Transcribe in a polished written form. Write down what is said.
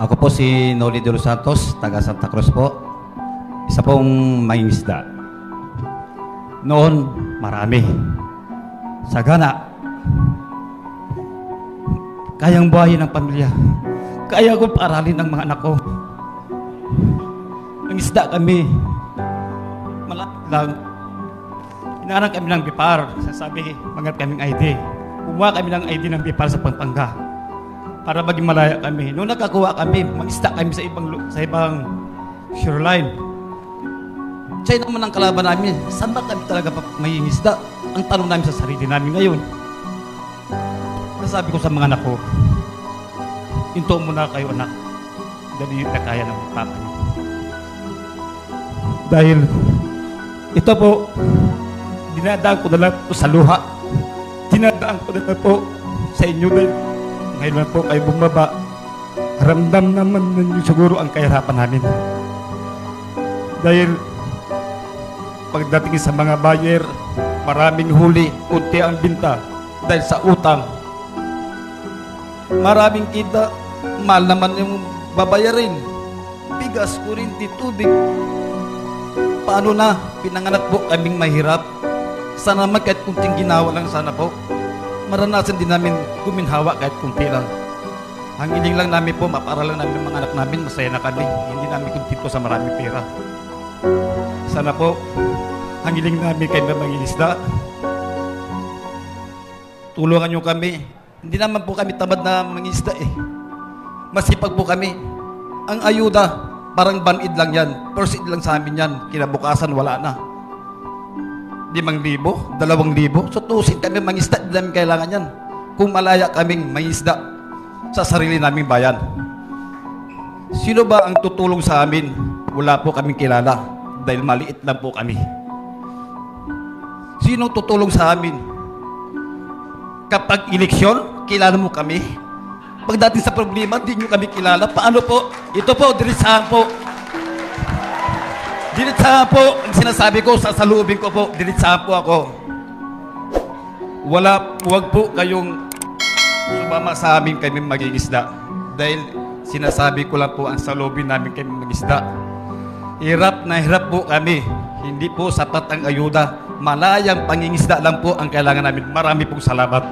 Ako po si Noli de los Santos, taga Santa Cruz po. Isa pong mangingisda. Noon, marami. Sagana. Kayang buhayin ng pamilya. Kaya ko paaralin ang mga anak ko. Nangisda kami. Malapit lang. Inaarang kami ng BIPAR. Sasabi, mangat kaming ID. Kumuha kami ng ID ng BIPAR sa Pampanga. Para maging malaya kami. Noong nakakuha kami, mangisda kami sa ibang shoreline. Siya naman ang kalaban namin. Saan ba kami talaga may isda? Ang tanong namin sa sarili namin ngayon. Nasabi ko sa mga anak ko, hinto muna kayo anak. Dahil na kaya ng papa niyo. Dahil ito po, dinadaan ko na lang po sa luha. Dinadaan ko na lang po sa inyo dahil ngayon na po kayo bumaba. Ramdam naman ninyo siguro ang kahirapan namin. Dahil pagdating sa mga buyer, maraming huli, kunti ang binta dahil sa utang. Maraming kita, mahal naman yung babayarin. Bigas, kurinti, tubig. Paano na? Pinanganak po kaming mahirap. Sana naman kahit kunting ginawa lang sana po. Maranasan din namin guminhawa kahit kunti lang. Ang hiling lang namin po, maparalan namin mga anak namin, masaya na kami. Hindi namin kuntento sa maraming pera. Sana po, ang hiling namin kayo na mangingisda. Tulungan nyo kami. Hindi naman po kami tamad na mangingisda eh. Masipag po kami. Ang ayuda, parang banid lang yan. First aid lang sa amin yan. Kinabukasan, wala na. 5,000, 2,000. So tusin kami mangisda, hindi namin kailangan yan. Kung malaya kaming mangisda sa sarili naming bayan. Sino ba ang tutulong sa amin? Wala po kaming kilala dahil maliit lang po kami. Sino tutulong sa amin? Kapag eleksyon, kilala mo kami. Pagdating sa problema, di nyo kami kilala. Paano po? Ito po, diretsahan po. Diretsahan po, ang sinasabi ko, sasalubin ko po, diretsahan po ako. Huwag po kayong sumama sa amin kami mag-iisda. Dahil sinasabi ko lang po, ang salubin namin kami mag-isda. Hirap na hirap po kami. Hindi po sapat ang ayuda. Malayang pangingisda lang po ang kailangan namin. Marami pong salamat.